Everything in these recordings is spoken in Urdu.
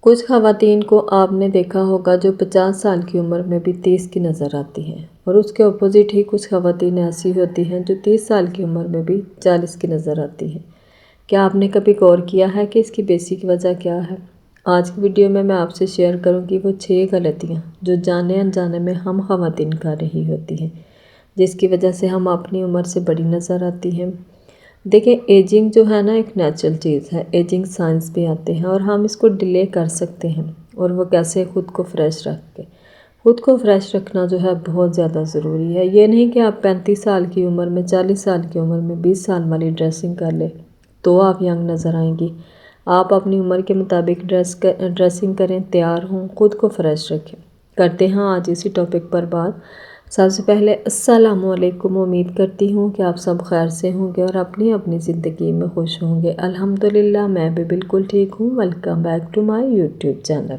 کچھ خواتین کو آپ نے دیکھا ہوگا جو 50 سال کی عمر میں بھی 30 کی نظر آتی ہیں، اور اس کے اپوزٹ ہی کچھ خواتین ایسی ہوتی ہیں جو 30 سال کی عمر میں بھی 40 کی نظر آتی ہیں۔ کیا آپ نے کبھی غور کیا ہے کہ اس کی بیسک وجہ کیا ہے؟ آج کی ویڈیو میں آپ سے شیئر کروں گی وہ 6 غلطیاں جو جانے انجانے میں ہم خواتین کر رہی ہوتی ہیں، جس کی وجہ سے ہم اپنی عمر سے بڑی نظر آتی ہیں۔ دیکھیں، ایجنگ جو ہے نا ایک نیچرل چیز ہے، ایجنگ سائنس بھی آتے ہیں اور ہم اس کو ڈیلے کر سکتے ہیں۔ اور وہ کیسے؟ خود کو فریش رکھ کے۔ خود کو فریش رکھنا جو ہے بہت زیادہ ضروری ہے۔ یہ نہیں کہ آپ 35 سال کی عمر میں، 40 سال کی عمر میں 20 سال والی ڈریسنگ کر لیں تو آپ ینگ نظر آئیں گی۔ آپ اپنی عمر کے مطابق ڈریسنگ کریں، تیار ہوں، خود کو فریش رکھیں۔ کرتے ہیں آج اسی ٹاپک پر بات۔ سب سے پہلے السلام علیکم، امید کرتی ہوں کہ آپ سب خیر سے ہوں گے اور اپنی اپنی زندگی میں خوش ہوں گے۔ الحمدللہ میں بھی بالکل ٹھیک ہوں۔ Welcome back to my YouTube channel.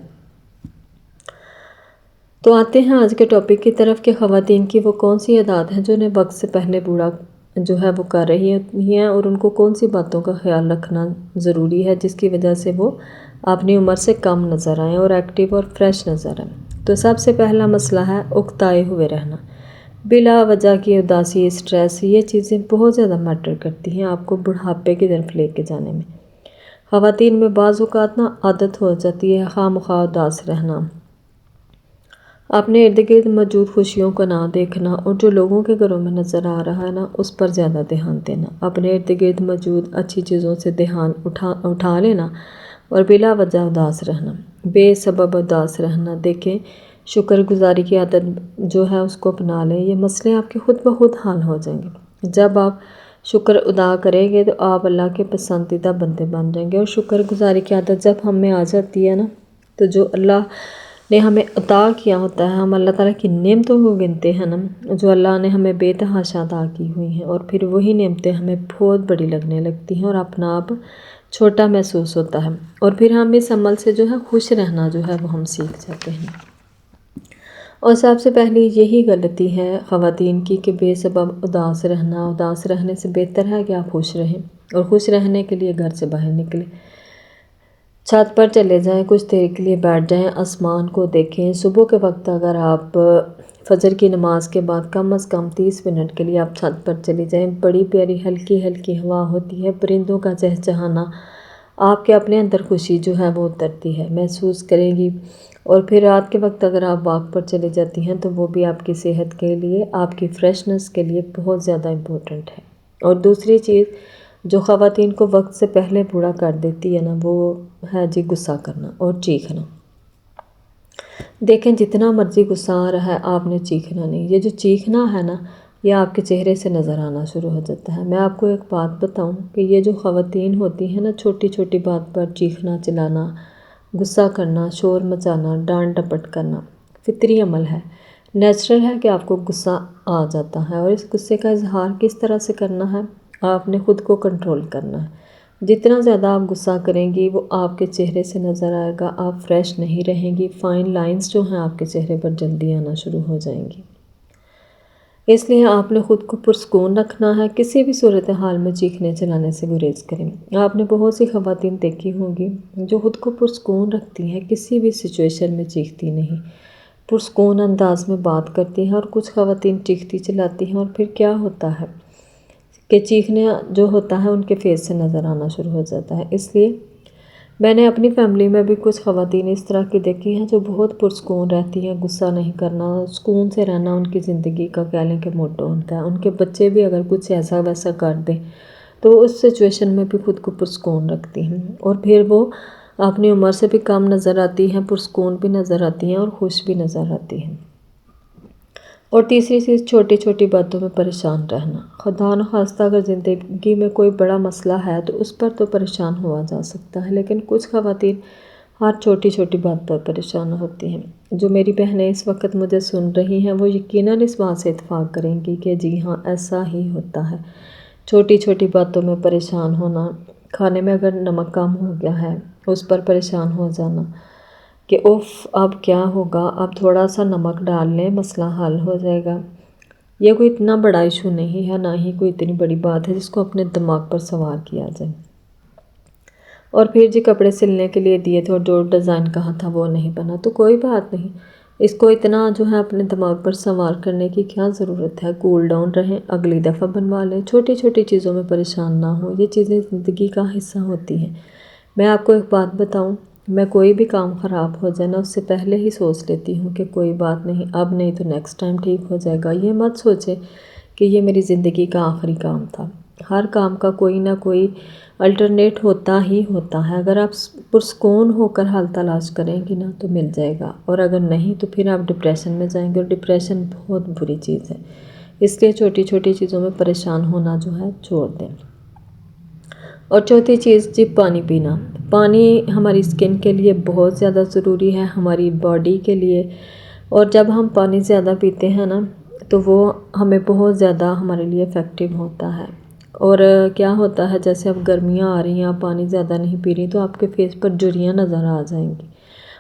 تو آتے ہیں آج کے ٹاپک کی طرف کہ خواتین کی وہ کون سی عادات ہیں جو انہیں وقت سے پہلے بوڑھا جو ہے وہ کر رہی ہیں، اور ان کو کون سی باتوں کا خیال رکھنا ضروری ہے جس کی وجہ سے وہ اپنی عمر سے کم نظر آئیں اور ایکٹیو اور فریش نظر آئیں۔ تو سب سے پہلا مسئلہ ہے اکتائے ہوئے رہنا۔ بلا وجہ کی اداسی، اسٹریس، یہ چیزیں بہت زیادہ میٹر کرتی ہیں آپ کو بڑھاپے کی طرف لے کے جانے میں۔ خواتین میں بعض اوقات عادت ہو جاتی ہے خواہ مخواہ اداس رہنا، اپنے ارد گرد موجود خوشیوں کو نہ دیکھنا، اور جو لوگوں کے گھروں میں نظر آ رہا ہے اس پر زیادہ دھیان دینا، اپنے ارد گرد موجود اچھی چیزوں سے دھیان اٹھا لینا اور بلا وجہ اداس رہنا، بے سبب اداس رہنا۔ دیکھیں، شکر گزاری کی عادت جو ہے اس کو اپنا لیں، یہ مسئلے آپ کے خود بخود حل ہو جائیں گے۔ جب آپ شکر ادا کریں گے تو آپ اللہ کے پسندیدہ بندے بن جائیں گے، اور شکر گزاری کی عادت جب ہم میں آ جاتی ہے تو جو اللہ نے ہمیں عطا کیا ہوتا ہے، ہم اللہ تعالیٰ کی نعمتوں کو گنتے ہیں جو اللہ نے ہمیں بے تحاشا عطا کی ہوئی ہیں، اور پھر وہی نعمتیں ہمیں بہت بڑی لگنے لگتی ہیں اور اپنا آپ چھوٹا محسوس ہوتا ہے، اور پھر ہم اس عمل سے جو ہے خوش رہنا جو ہے وہ ہم سیکھ جاتے ہیں۔ اور سب سے پہلی یہی غلطی ہے خواتین کی کہ بے سبب اداس رہنا۔ اداس رہنے سے بہتر ہے کہ آپ خوش رہیں، اور خوش رہنے کے لیے گھر سے باہر نکلیں، چھت پر چلے جائیں، کچھ دیر کے لیے بیٹھ جائیں، آسمان کو دیکھیں۔ صبح کے وقت اگر آپ فجر کی نماز کے بعد کم از کم 30 منٹ کے لیے آپ چھت پر چلی جائیں، بڑی پیاری ہلکی ہلکی ہوا ہوتی ہے، پرندوں کا چہچہانا، آپ کے اپنے اندر خوشی جو ہے وہ اترتی ہے، محسوس کریں گی۔ اور پھر رات کے وقت اگر آپ واک پر چلے جاتی ہیں تو وہ بھی آپ کی صحت کے لیے، آپ کی فریشنس کے لیے بہت زیادہ امپورٹنٹ ہے۔ اور دوسری چیز جو خواتین کو وقت سے پہلے بوڑھا کر دیتی ہے وہ ہے غصہ کرنا اور چیخنا۔ دیکھیں، جتنا مرضی غصہ آ رہا ہے آپ نے چیخنا نہیں۔ یہ جو چیخنا ہے یہ آپ کے چہرے سے نظر آنا شروع ہو جاتا ہے۔ میں آپ کو ایک بات بتاؤں کہ یہ جو خواتین ہوتی ہیں چھوٹی چھوٹی بات پر چیخنا، چلانا، غصہ کرنا، شور مچانا، ڈانٹ ڈپٹ کرنا، فطری عمل ہے، نیچرل ہے کہ آپ کو غصہ آ جاتا ہے، اور اس غصے کا اظہار کس طرح سے کرنا ہے؟ آپ نے خود کو کنٹرول کرنا ہے۔ جتنا زیادہ آپ غصہ کریں گی وہ آپ کے چہرے سے نظر آئے گا، آپ فریش نہیں رہیں گی، فائن لائنز جو ہیں آپ کے چہرے پر جلدی آنا شروع ہو جائیں گی۔ اس لیے آپ نے خود کو پرسکون رکھنا ہے، کسی بھی صورتحال میں چیخنے چلانے سے گریز کریں۔ آپ نے بہت سی خواتین دیکھی ہوں گی جو خود کو پرسکون رکھتی ہیں، کسی بھی سچویشن میں چیختی نہیں، پرسکون انداز میں بات کرتی ہیں، اور کچھ خواتین چیختی چلاتی ہیں اور پھر کیا ہوتا ہے کہ چیخنے جو ہوتا ہے ان کے فیس سے نظر آنا شروع ہو جاتا ہے۔ اس لیے میں نے اپنی فیملی میں بھی کچھ خواتین اس طرح کی دیکھی ہیں جو بہت پرسکون رہتی ہیں، غصہ نہیں کرنا، سکون سے رہنا ان کی زندگی کا کہہ لیں کہ موٹو ہوتا ہے۔ ان کے بچے بھی اگر کچھ ایسا ویسا کر دیں تو اس سچویشن میں بھی خود کو پرسکون رکھتی ہیں، اور پھر وہ اپنی عمر سے بھی کم نظر آتی ہیں، پرسکون بھی نظر آتی ہیں اور خوش بھی نظر آتی ہیں۔ اور تیسری چیز، چھوٹی چھوٹی باتوں میں پریشان رہنا۔ خدا نخواستہ اگر زندگی میں کوئی بڑا مسئلہ ہے تو اس پر تو پریشان ہوا جا سکتا ہے، لیکن کچھ خواتین ہر چھوٹی چھوٹی بات پر پریشان ہوتی ہیں۔ جو میری بہنیں اس وقت مجھے سن رہی ہیں وہ یقیناً اس بات سے اتفاق کریں گی کہ جی ہاں، ایسا ہی ہوتا ہے، چھوٹی چھوٹی باتوں میں پریشان ہونا۔ کھانے میں اگر نمک کم ہو گیا ہے اس پر پریشان ہو جانا کہ اوف اب کیا ہوگا، اب تھوڑا سا نمک ڈال لیں مسئلہ حل ہو جائے گا۔ یہ کوئی اتنا بڑا ایشو نہیں ہے، نہ ہی کوئی اتنی بڑی بات ہے جس کو اپنے دماغ پر سوار کیا جائے۔ اور پھر جی کپڑے سلنے کے لیے دیے تھے اور جو ڈیزائن کہا تھا وہ نہیں بنا، تو کوئی بات نہیں، اس کو اتنا جو ہے اپنے دماغ پر سوار کرنے کی کیا ضرورت ہے، کول ڈاؤن رہیں، اگلی دفعہ بنوا لیں، چھوٹی چھوٹی چیزوں میں پریشان نہ ہوں، یہ چیزیں زندگی کا حصہ ہوتی ہیں۔ میں آپ کو ایک بات بتاؤں، میں کوئی بھی کام خراب ہو جائے نا، اس سے پہلے ہی سوچ لیتی ہوں کہ کوئی بات نہیں، اب نہیں تو نیکسٹ ٹائم ٹھیک ہو جائے گا۔ یہ مت سوچے کہ یہ میری زندگی کا آخری کام تھا، ہر کام کا کوئی نہ کوئی الٹرنیٹ ہوتا ہی ہوتا ہے۔ اگر آپ پرسکون ہو کر حل تلاش کریں گی نا تو مل جائے گا، اور اگر نہیں تو پھر آپ ڈپریشن میں جائیں گے، اور ڈپریشن بہت بری چیز ہے، اس لیے چھوٹی چھوٹی چیزوں میں پریشان ہونا جو ہے چھوڑ دیں۔ اور چوتھی چیز جی پانی پینا۔ پانی ہماری اسکن کے لیے بہت زیادہ ضروری ہے، ہماری باڈی کے لیے، اور جب ہم پانی زیادہ پیتے ہیں نا تو وہ ہمیں بہت زیادہ ہمارے لیے افیکٹو ہوتا ہے۔ اور کیا ہوتا ہے، جیسے اب گرمیاں آ رہی ہیں، آپ پانی زیادہ نہیں پی رہی تو آپ کے فیس پر جھریاں نظر آ جائیں گی،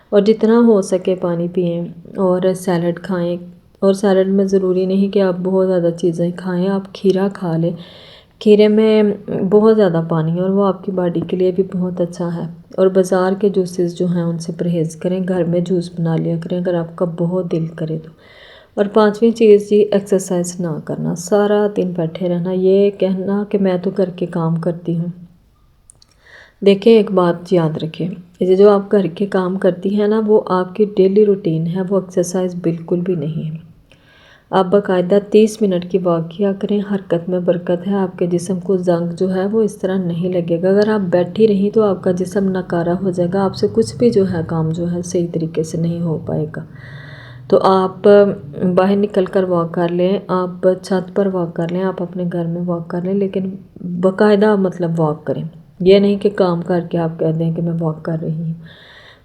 اور جتنا ہو سکے پانی پئیں، اور سیلڈ کھائیں، اور سیلڈ میں ضروری نہیں کہ آپ بہت زیادہ چیزیں کھائیں، آپ کھیرا کھا لیں، کھیرے میں بہت زیادہ پانی ہے اور وہ آپ کی باڈی کے لیے بھی بہت اچھا ہے۔ اور بازار کے جوسز جو ہیں ان سے پرہیز کریں، گھر میں جوس بنا لیا کریں اگر آپ کا بہت دل کرے تو۔ اور پانچویں چیز جی ایکسرسائز نہ کرنا، سارا دن بیٹھے رہنا، یہ کہنا کہ میں تو کر کے کام کرتی ہوں۔ دیکھیں ایک بات یاد رکھیں، یہ جو آپ گھر کے کام کرتی ہیں نا وہ آپ کی ڈیلی روٹین ہے، وہ ایکسرسائز بالکل بھی نہیں ہے۔ آپ باقاعدہ 30 منٹ کی واک کیا کریں، حرکت میں برکت ہے، آپ کے جسم کو زنگ جو ہے وہ اس طرح نہیں لگے گا۔ اگر آپ بیٹھی رہیں تو آپ کا جسم ناکارہ ہو جائے گا، آپ سے کچھ بھی جو ہے کام جو ہے صحیح طریقے سے نہیں ہو پائے گا۔ تو آپ باہر نکل کر واک کر لیں، آپ چھت پر واک کر لیں، آپ اپنے گھر میں واک کر لیں، لیکن باقاعدہ مطلب واک کریں، یہ نہیں کہ کام کر کے آپ کہہ دیں کہ میں واک کر رہی ہوں۔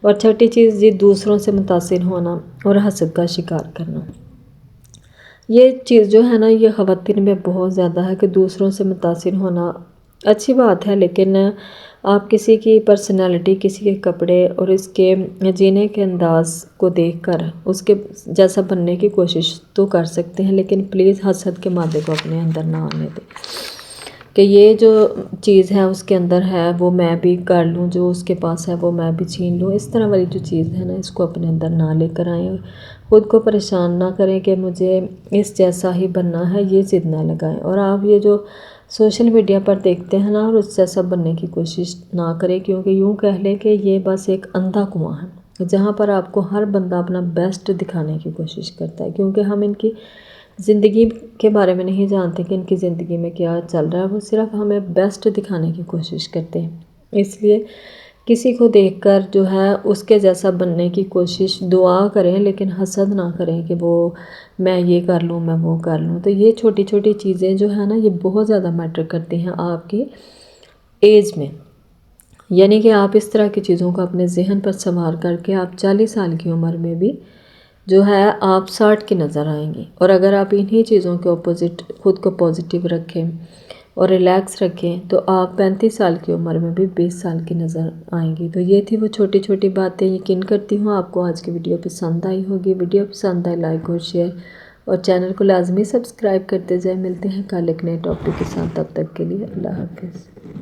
اور چھٹی چیز جی دوسروں سے متاثر ہونا اور حسد کا شکار کرنا۔ یہ چیز جو ہے نا یہ خواتین میں بہت زیادہ ہے کہ دوسروں سے متاثر ہونا اچھی بات ہے، لیکن آپ کسی کی پرسنالٹی، کسی کے کپڑے اور اس کے جینے کے انداز کو دیکھ کر اس کے جیسا بننے کی کوشش تو کر سکتے ہیں، لیکن پلیز حسد کے مادے کو اپنے اندر نہ آنے دیں کہ یہ جو چیز ہے اس کے اندر ہے وہ میں بھی کر لوں، جو اس کے پاس ہے وہ میں بھی چھین لوں، اس طرح والی جو چیز ہے نا اس کو اپنے اندر نہ لے کر آئیں، خود کو پریشان نہ کریں کہ مجھے اس جیسا ہی بننا ہے، یہ ضد نہ لگائیں۔ اور آپ یہ جو سوشل میڈیا پر دیکھتے ہیں نا اور اس جیسا بننے کی کوشش نہ کریں، کیونکہ یوں کہہ لیں کہ یہ بس ایک اندھا کنواں ہے جہاں پر آپ کو ہر بندہ اپنا بیسٹ دکھانے کی کوشش کرتا ہے، کیونکہ ہم ان کی زندگی کے بارے میں نہیں جانتے کہ ان کی زندگی میں کیا چل رہا ہے، وہ صرف ہمیں بیسٹ دکھانے کی کوشش کرتے ہیں۔ اس لیے کسی کو دیکھ کر جو ہے اس کے جیسا بننے کی کوشش دعا کریں، لیکن حسد نہ کریں کہ وہ میں یہ کر لوں، میں وہ کر لوں۔ تو یہ چھوٹی چھوٹی چیزیں جو ہیں نا یہ بہت زیادہ میٹر کرتی ہیں آپ کی ایج میں، یعنی کہ آپ اس طرح کی چیزوں کو اپنے ذہن پر سوار کر کے آپ 40 سال کی عمر میں بھی جو ہے آپ 60 کی نظر آئیں گی۔ اور اگر آپ انہی چیزوں کے اپوزٹ خود کو پازیٹیو رکھیں اور ریلیکس رکھیں تو آپ 35 سال کی عمر میں بھی 20 سال کی نظر آئیں گی۔ تو یہ تھی وہ چھوٹی چھوٹی باتیں، یقین کرتی ہوں آپ کو آج کی ویڈیو پسند آئی ہوگی۔ ویڈیو پسند آئے لائک اور شیئر اور چینل کو لازمی سبسکرائب کرتے جائیں۔ ملتے ہیں کل ایک نئے ٹاپک کے ساتھ، تب تک کے لیے اللہ حافظ۔